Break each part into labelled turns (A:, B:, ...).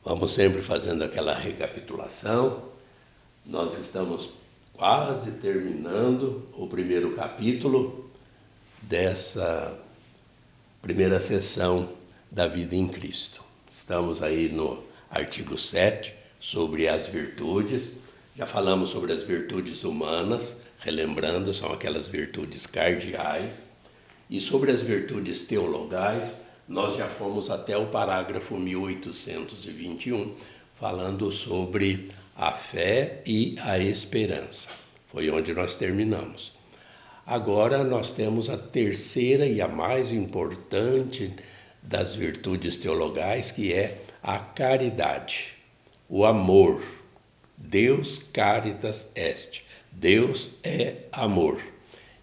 A: Vamos sempre fazendo aquela recapitulação. Nós estamos quase terminando o primeiro capítulo dessa primeira sessão da vida em Cristo. Estamos aí no artigo 7, sobre as virtudes. Já falamos sobre as virtudes humanas, relembrando, são aquelas virtudes cardeais. E sobre as virtudes teologais, nós já fomos até o parágrafo 1821, falando sobre a fé e a esperança. Foi onde nós terminamos. Agora nós temos a terceira e a mais importante das virtudes teologais, que é a caridade, o amor. Deus caritas est. Deus é amor.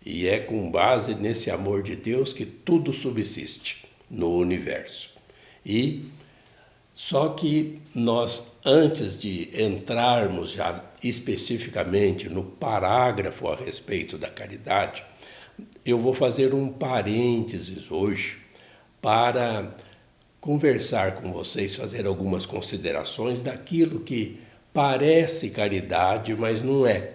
A: E é com base nesse amor de Deus que tudo subsiste no universo. E só que nós, antes de entrarmos já especificamente no parágrafo a respeito da caridade, eu vou fazer um parênteses hoje para conversar com vocês, fazer algumas considerações daquilo que parece caridade, mas não é.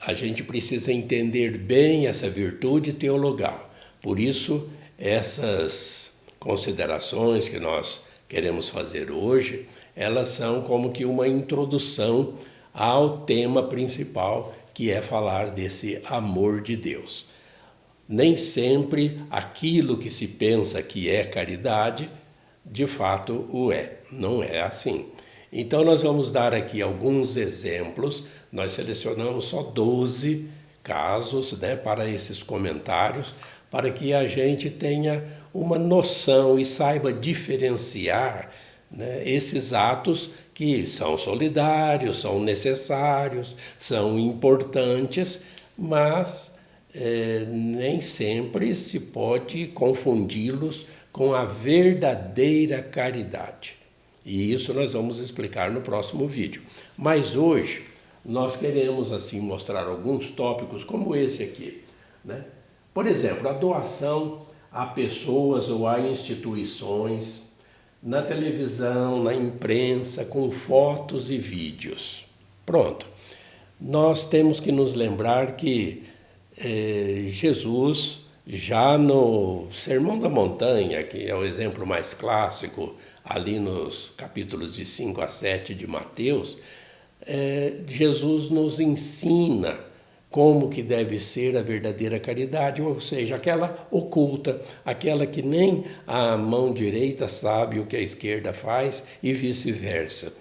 A: A gente precisa entender bem essa virtude teologal. Por isso, essas considerações que nós queremos fazer hoje, elas são como que uma introdução ao tema principal, que é falar desse amor de Deus. Nem sempre aquilo que se pensa que é caridade, de fato o é. Não é assim. Então nós vamos dar aqui alguns exemplos. Nós selecionamos só 12 casos, para esses comentários, para que a gente tenha uma noção e saiba diferenciar, esses atos que são solidários, são necessários, são importantes, mas nem sempre se pode confundi-los com a verdadeira caridade. E isso nós vamos explicar no próximo vídeo. Mas hoje nós queremos assim mostrar alguns tópicos como esse aqui, Por exemplo, a doação a pessoas ou a instituições, na televisão, na imprensa, com fotos e vídeos. Pronto. Nós temos que nos lembrar que Jesus, já no Sermão da Montanha, que é o exemplo mais clássico, ali nos capítulos de 5 a 7 de Mateus, Jesus nos ensina como que deve ser a verdadeira caridade, ou seja, aquela oculta, aquela que nem a mão direita sabe o que a esquerda faz e vice-versa.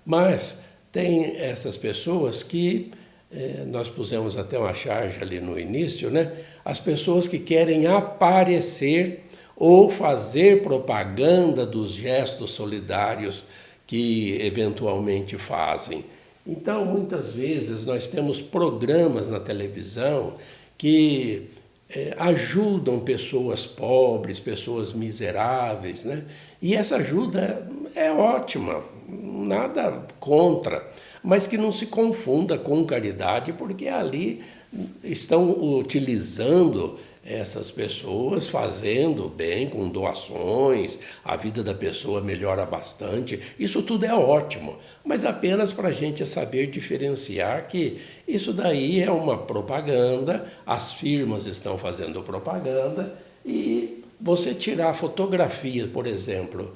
A: Mas tem essas pessoas que, nós pusemos até uma charge ali no início, as pessoas que querem aparecer ou fazer propaganda dos gestos solidários que eventualmente fazem. Então, muitas vezes, nós temos programas na televisão que ajudam pessoas pobres, pessoas miseráveis, E essa ajuda é ótima, nada contra, mas que não se confunda com caridade, porque ali estão utilizando essas pessoas, fazendo bem, com doações, a vida da pessoa melhora bastante. Isso tudo é ótimo, mas apenas para a gente saber diferenciar que isso daí é uma propaganda, as firmas estão fazendo propaganda, e você tirar fotografia, por exemplo,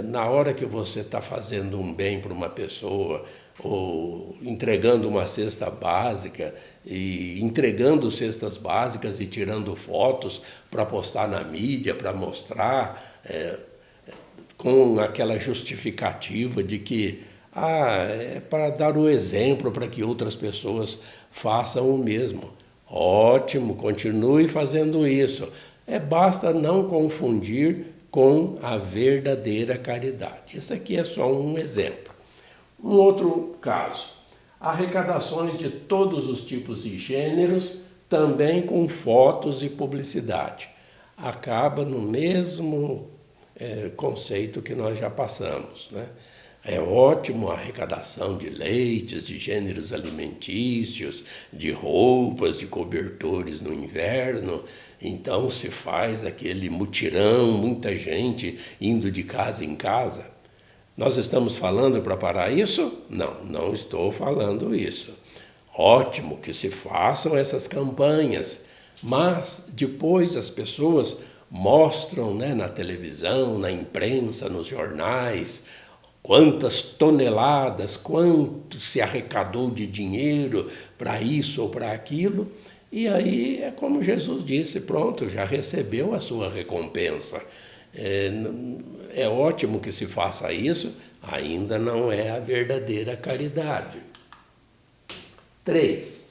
A: na hora que você está fazendo um bem para uma pessoa, ou entregando uma cesta básica, e entregando cestas básicas e tirando fotos para postar na mídia, para mostrar, com aquela justificativa de que é para dar o exemplo para que outras pessoas façam o mesmo. Ótimo, continue fazendo isso. Basta não confundir com a verdadeira caridade. Esse aqui é só um exemplo. Um outro caso, arrecadações de todos os tipos e gêneros, também com fotos e publicidade. Acaba no mesmo conceito que nós já passamos, É ótimo a arrecadação de leites, de gêneros alimentícios, de roupas, de cobertores no inverno. Então se faz aquele mutirão, muita gente indo de casa em casa. Nós estamos falando para parar isso? Não, não estou falando isso. Ótimo que se façam essas campanhas, mas depois as pessoas mostram, né, na televisão, na imprensa, nos jornais, quantas toneladas, quanto se arrecadou de dinheiro para isso ou para aquilo, e aí é como Jesus disse, pronto, já recebeu a sua recompensa. É ótimo que se faça isso, ainda não é a verdadeira caridade. 3.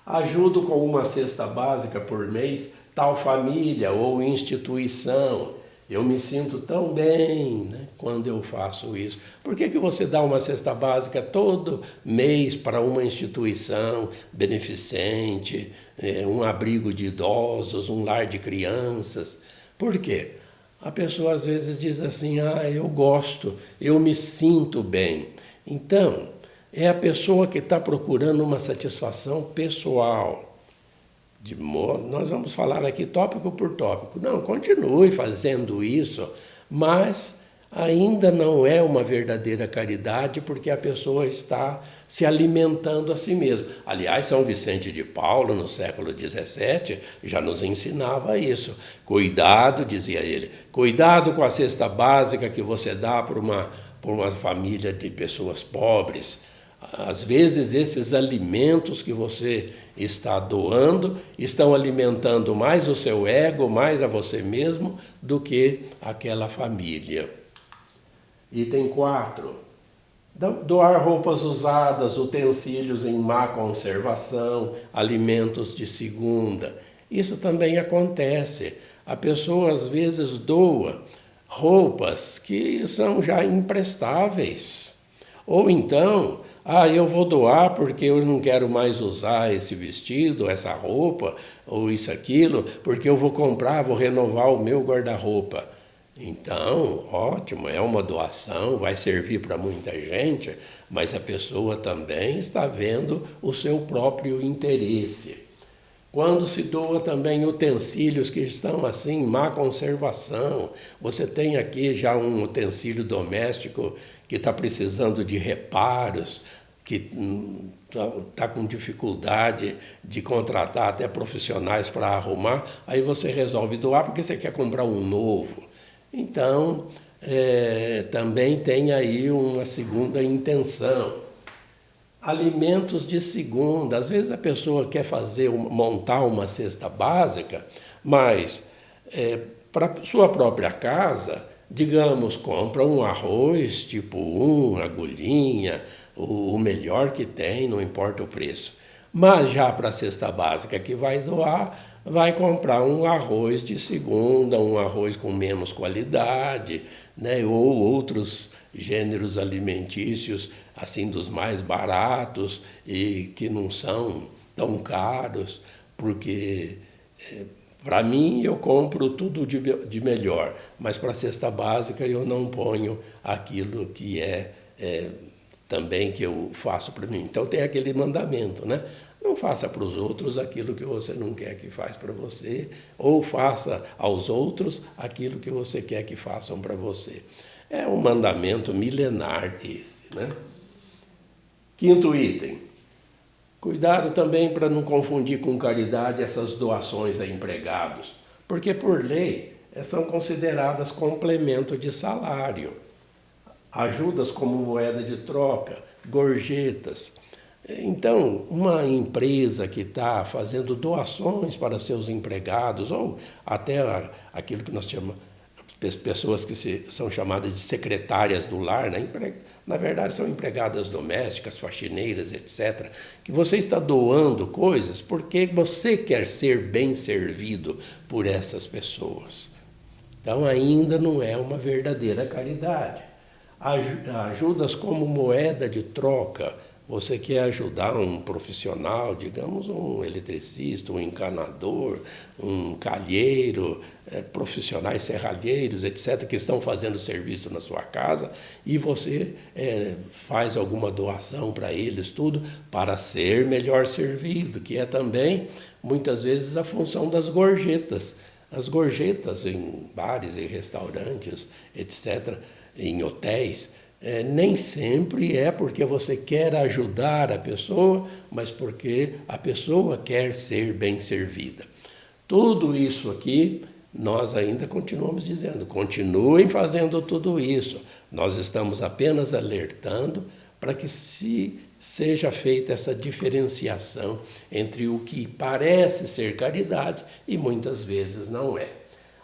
A: Ajudo com uma cesta básica por mês tal família ou instituição. Eu me sinto tão bem, né, quando eu faço isso. Por que você dá uma cesta básica todo mês para uma instituição beneficente, um abrigo de idosos, um lar de crianças? Por quê? A pessoa às vezes diz assim, eu gosto, eu me sinto bem. Então, é a pessoa que está procurando uma satisfação pessoal. Nós vamos falar aqui tópico por tópico. Não, continue fazendo isso, mas ainda não é uma verdadeira caridade porque a pessoa está se alimentando a si mesma. Aliás, São Vicente de Paulo, no século XVII, já nos ensinava isso. Cuidado, dizia ele, cuidado com a cesta básica que você dá por uma família de pessoas pobres. Às vezes, esses alimentos que você está doando estão alimentando mais o seu ego, mais a você mesmo, do que aquela família. Item 4. Doar roupas usadas, utensílios em má conservação, alimentos de segunda. Isso também acontece. A pessoa, às vezes, doa roupas que são já imprestáveis. Ou então, eu vou doar porque eu não quero mais usar esse vestido, essa roupa, ou isso, aquilo, porque eu vou comprar, vou renovar o meu guarda-roupa. Então, ótimo, é uma doação, vai servir para muita gente, mas a pessoa também está vendo o seu próprio interesse. Quando se doa também utensílios que estão assim, em má conservação, você tem aqui já um utensílio doméstico que está precisando de reparos, que está com dificuldade de contratar até profissionais para arrumar, aí você resolve doar porque você quer comprar um novo. Então, também tem aí uma segunda intenção. Alimentos de segunda. Às vezes a pessoa quer montar uma cesta básica, mas para sua própria casa, digamos, compra um arroz tipo 1, agulhinha, o melhor que tem, não importa o preço. Mas já para a cesta básica que vai doar, vai comprar um arroz de segunda, um arroz com menos qualidade, né, ou outros gêneros alimentícios, assim, dos mais baratos e que não são tão caros, porque para mim eu compro tudo de melhor, mas para a cesta básica eu não ponho aquilo que também que eu faço para mim. Então tem aquele mandamento, né? Não faça para os outros aquilo que você não quer que faça para você, ou faça aos outros aquilo que você quer que façam para você. É um mandamento milenar esse, né? 5º item. Cuidado também para não confundir com caridade essas doações a empregados, porque por lei são consideradas complemento de salário. Ajudas como moeda de troca, gorjetas. Então, uma empresa que está fazendo doações para seus empregados, ou até aquilo que nós chamamos, pessoas que são chamadas de secretárias do lar, né? Na verdade são empregadas domésticas, faxineiras, etc., que você está doando coisas porque você quer ser bem servido por essas pessoas. Então ainda não é uma verdadeira caridade. Ajudas como moeda de troca. Você quer ajudar um profissional, digamos um eletricista, um encanador, um calheiro, profissionais serralheiros, etc., que estão fazendo serviço na sua casa, e você faz alguma doação para eles, tudo, para ser melhor servido, que é também, muitas vezes, a função das gorjetas. As gorjetas em bares e restaurantes, etc., em hotéis, nem sempre é porque você quer ajudar a pessoa, mas porque a pessoa quer ser bem servida. Tudo isso aqui, nós ainda continuamos dizendo, continuem fazendo tudo isso. Nós estamos apenas alertando para que seja feita essa diferenciação entre o que parece ser caridade e muitas vezes não é.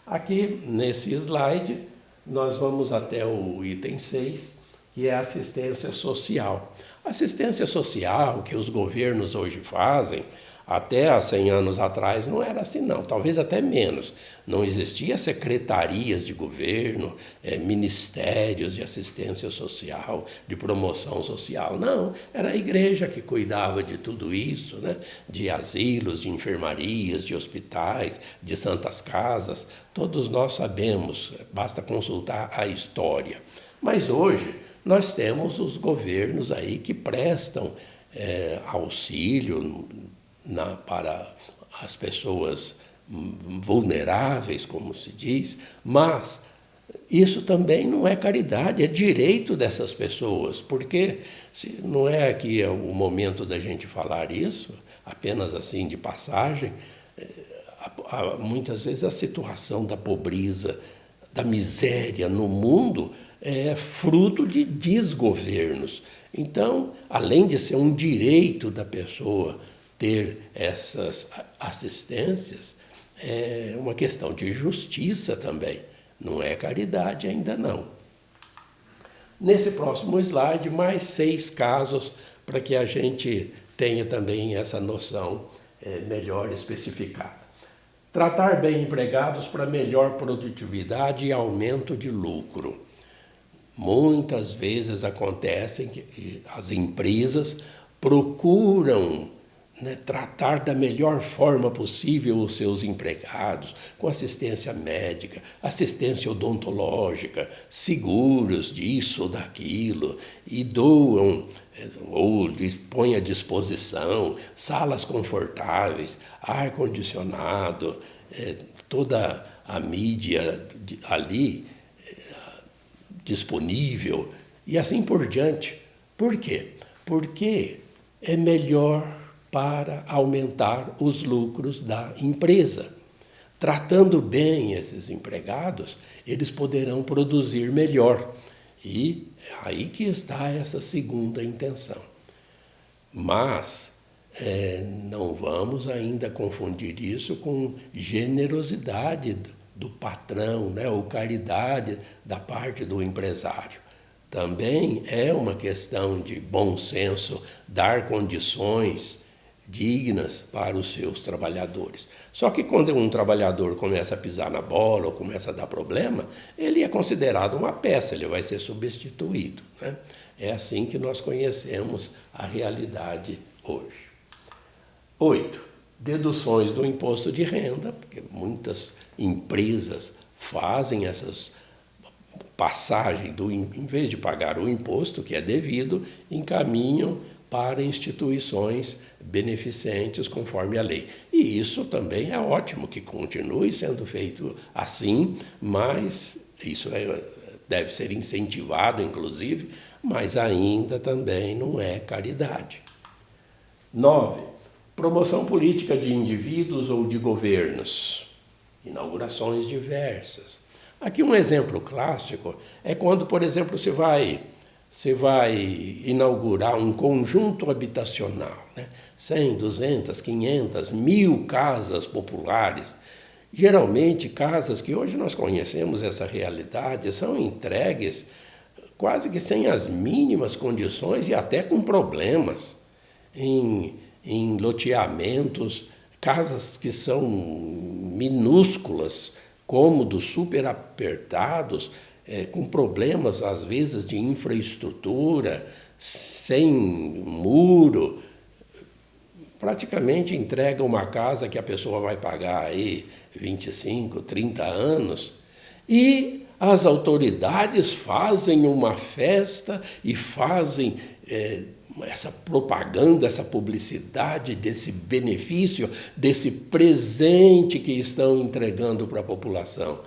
A: Aqui, nesse slide, nós vamos até o item 6, que é a assistência social. Assistência social que os governos hoje fazem, até há 100 anos atrás não era assim não, talvez até menos. Não existia secretarias de governo, ministérios de assistência social, de promoção social, não. Era a igreja que cuidava de tudo isso, né? De asilos, de enfermarias, de hospitais, de santas casas. Todos nós sabemos, basta consultar a história. Mas hoje nós temos os governos aí que prestam auxílio para as pessoas vulneráveis, como se diz, mas isso também não é caridade, é direito dessas pessoas, porque não é aqui o momento da gente falar isso, apenas assim de passagem, muitas vezes a situação da pobreza, da miséria no mundo é fruto de desgovernos. Então, além de ser um direito da pessoa ter essas assistências, é uma questão de justiça também, não é caridade ainda não. Nesse próximo slide, mais 6 casos para que a gente tenha também essa noção melhor especificada. Tratar bem empregados para melhor produtividade e aumento de lucro. Muitas vezes acontece que as empresas procuram tratar da melhor forma possível os seus empregados, com assistência médica, assistência odontológica, seguros disso ou daquilo, e doam ou põem à disposição salas confortáveis, ar-condicionado, toda a mídia ali disponível e assim por diante. Por quê? Porque é melhor para aumentar os lucros da empresa. Tratando bem esses empregados, eles poderão produzir melhor. E aí que está essa segunda intenção. Mas não vamos ainda confundir isso com generosidade do patrão, né, ou caridade da parte do empresário. Também é uma questão de bom senso dar condições dignas para os seus trabalhadores. Só que quando um trabalhador começa a pisar na bola ou começa a dar problema, ele é considerado uma peça, ele vai ser substituído, né? É assim que nós conhecemos a realidade hoje. 8. Deduções do imposto de renda, porque muitas empresas fazem essas passagens, em vez de pagar o imposto que é devido, encaminham para instituições beneficentes conforme a lei. E isso também é ótimo, que continue sendo feito assim, mas isso deve ser incentivado, inclusive, mas ainda também não é caridade. 9. Promoção política de indivíduos ou de governos. Inaugurações diversas. Aqui um exemplo clássico é quando, por exemplo, você vai inaugurar um conjunto habitacional, né? 100, 200, 500, 1000 casas populares. Geralmente, casas que hoje nós conhecemos essa realidade, são entregues quase que sem as mínimas condições e até com problemas em loteamentos, casas que são minúsculas, cômodos super apertados, com problemas, às vezes, de infraestrutura, sem muro. Praticamente entrega uma casa que a pessoa vai pagar aí 25, 30 anos, e as autoridades fazem uma festa e fazem essa propaganda, essa publicidade desse benefício, desse presente que estão entregando para a população.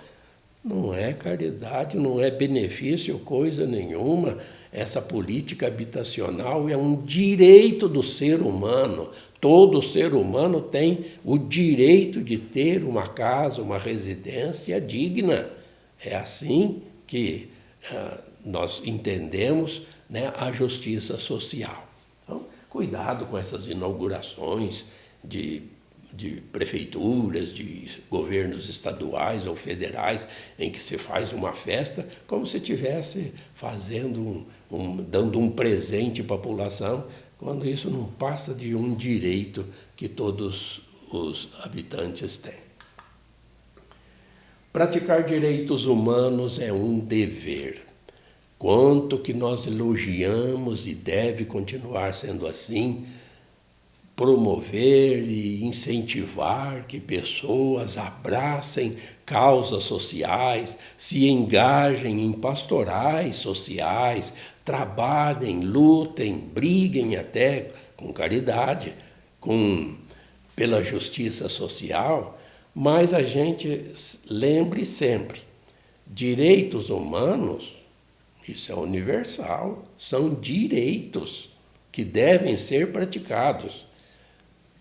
A: Não é caridade, não é benefício, coisa nenhuma. Essa política habitacional é um direito do ser humano. Todo ser humano tem o direito de ter uma casa, uma residência digna. É assim que nós entendemos, né, a justiça social. Então, cuidado com essas inaugurações de prefeituras, de governos estaduais ou federais, em que se faz uma festa como se estivesse fazendo dando um presente para a população, quando isso não passa de um direito que todos os habitantes têm. Praticar direitos humanos é um dever. Quanto que nós elogiamos e deve continuar sendo assim, promover e incentivar que pessoas abracem causas sociais, se engajem em pastorais sociais, trabalhem, lutem, briguem até com caridade, pela justiça social, mas a gente lembre sempre, direitos humanos, isso é universal, são direitos que devem ser praticados.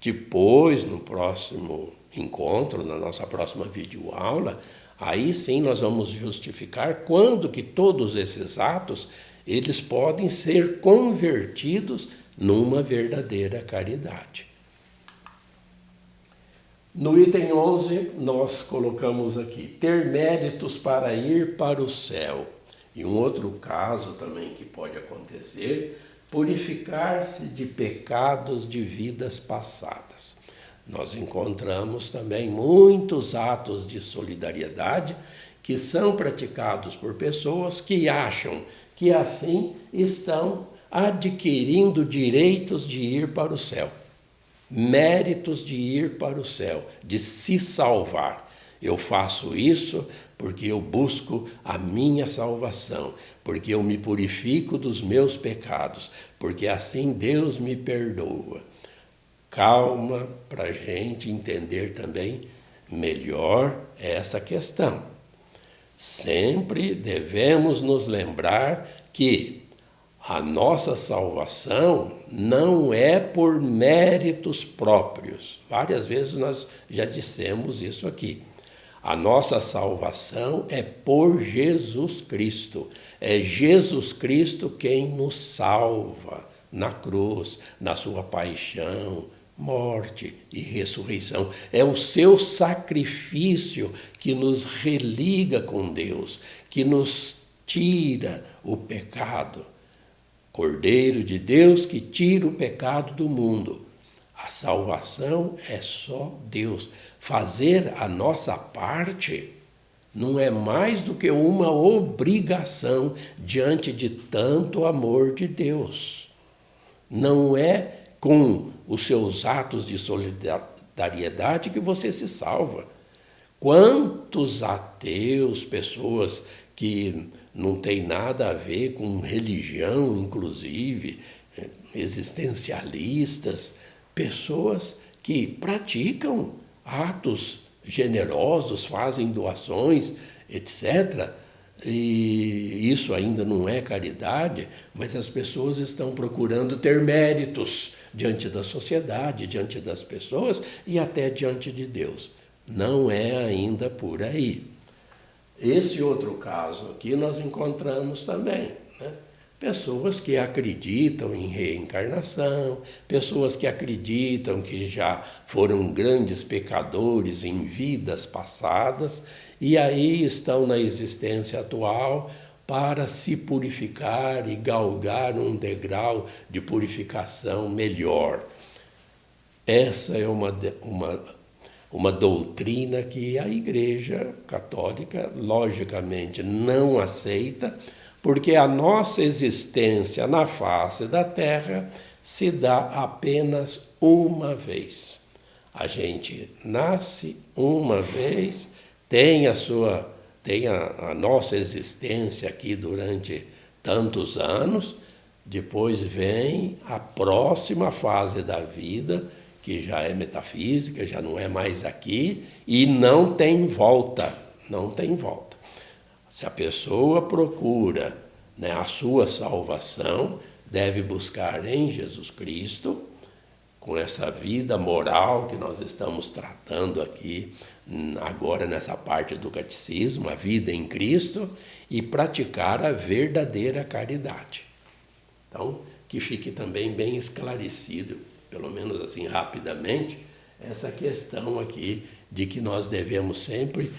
A: Depois, no próximo encontro, na nossa próxima videoaula, aí sim nós vamos justificar quando que todos esses atos eles podem ser convertidos numa verdadeira caridade. No item 11, nós colocamos aqui, ter méritos para ir para o céu. E um outro caso também que pode acontecer, purificar-se de pecados de vidas passadas. Nós encontramos também muitos atos de solidariedade que são praticados por pessoas que acham que assim estão adquirindo direitos de ir para o céu, méritos de ir para o céu, de se salvar. Eu faço isso porque eu busco a minha salvação, porque eu me purifico dos meus pecados, porque assim Deus me perdoa. Calma para a gente entender também melhor essa questão. Sempre devemos nos lembrar que a nossa salvação não é por méritos próprios. Várias vezes nós já dissemos isso aqui. A nossa salvação é por Jesus Cristo. É Jesus Cristo quem nos salva na cruz, na sua paixão, morte e ressurreição. É o seu sacrifício que nos religa com Deus, que nos tira o pecado. Cordeiro de Deus que tira o pecado do mundo. A salvação é só Deus. Fazer a nossa parte não é mais do que uma obrigação diante de tanto amor de Deus. Não é com os seus atos de solidariedade que você se salva. Quantos ateus, pessoas que não têm nada a ver com religião, inclusive, existencialistas, pessoas que praticam atos generosos, fazem doações, etc. E isso ainda não é caridade, mas as pessoas estão procurando ter méritos diante da sociedade, diante das pessoas e até diante de Deus. Não é ainda por aí. Esse outro caso aqui nós encontramos também, né? Pessoas que acreditam em reencarnação, pessoas que acreditam que já foram grandes pecadores em vidas passadas e aí estão na existência atual para se purificar e galgar um degrau de purificação melhor. Essa é uma doutrina que a Igreja Católica, logicamente, não aceita, porque a nossa existência na face da Terra se dá apenas uma vez. A gente nasce uma vez, tem a nossa existência aqui durante tantos anos, depois vem a próxima fase da vida, que já é metafísica, já não é mais aqui, e não tem volta, não tem volta. Se a pessoa procura, né, a sua salvação, deve buscar em Jesus Cristo, com essa vida moral que nós estamos tratando aqui agora nessa parte do catecismo, a vida em Cristo, e praticar a verdadeira caridade. Então, que fique também bem esclarecido, pelo menos assim rapidamente, essa questão aqui de que nós devemos sempre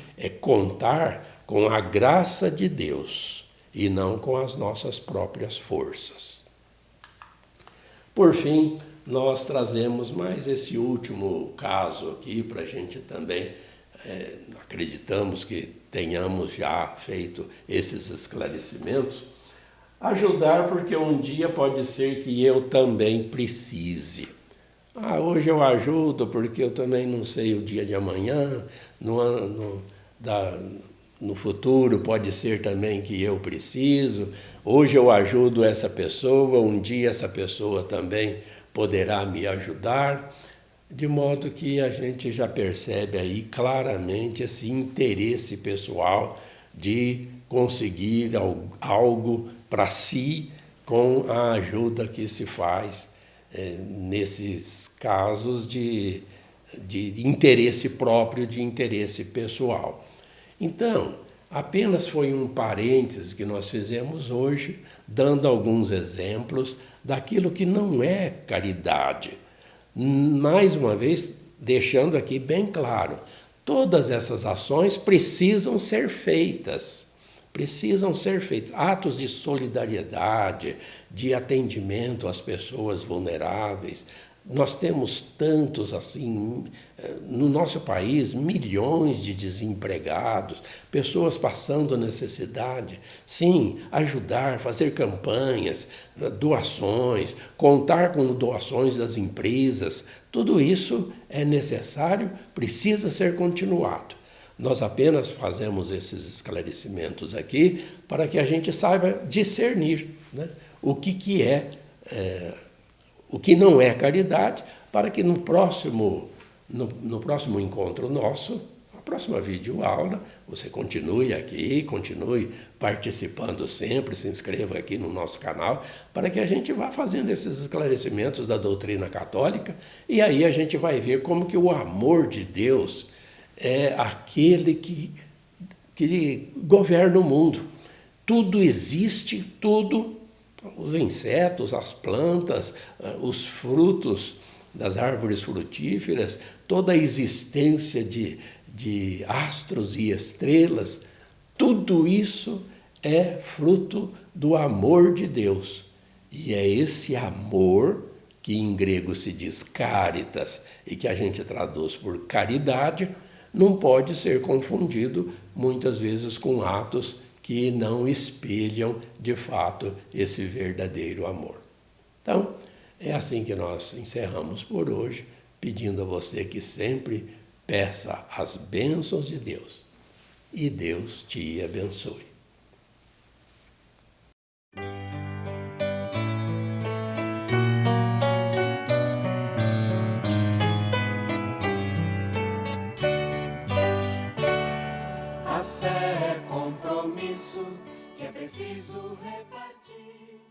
A: contar com a graça de Deus e não com as nossas próprias forças. Por fim, nós trazemos mais esse último caso aqui para a gente também, acreditamos que tenhamos já feito esses esclarecimentos, ajudar porque um dia pode ser que eu também precise. Hoje eu ajudo porque eu também não sei o dia de amanhã, no futuro pode ser também que eu preciso. Hoje eu ajudo essa pessoa, um dia essa pessoa também poderá me ajudar, de modo que a gente já percebe aí claramente esse interesse pessoal de conseguir algo para si com a ajuda que se faz nesses casos de interesse próprio, de interesse pessoal. Então, apenas foi um parênteses que nós fizemos hoje, dando alguns exemplos daquilo que não é caridade. Mais uma vez, deixando aqui bem claro, todas essas ações precisam ser feitas. Precisam ser feitos atos de solidariedade, de atendimento às pessoas vulneráveis. Nós temos tantos assim, no nosso país, milhões de desempregados, pessoas passando necessidade. Sim, ajudar, fazer campanhas, doações, contar com doações das empresas, tudo isso é necessário, precisa ser continuado. Nós apenas fazemos esses esclarecimentos aqui para que a gente saiba discernir, né, o que não é caridade, para que no próximo encontro nosso, a próxima videoaula, você continue aqui, continue participando sempre, se inscreva aqui no nosso canal, para que a gente vá fazendo esses esclarecimentos da doutrina católica, e aí a gente vai ver como que o amor de Deus é aquele que governa o mundo. Tudo existe, tudo, os insetos, as plantas, os frutos das árvores frutíferas, toda a existência de astros e estrelas, tudo isso é fruto do amor de Deus. E é esse amor que em grego se diz caritas e que a gente traduz por caridade, não pode ser confundido muitas vezes com atos que não espelham de fato esse verdadeiro amor. Então, é assim que nós encerramos por hoje, pedindo a você que sempre peça as bênçãos de Deus. E Deus te abençoe.
B: A fé é compromisso que é preciso repartir.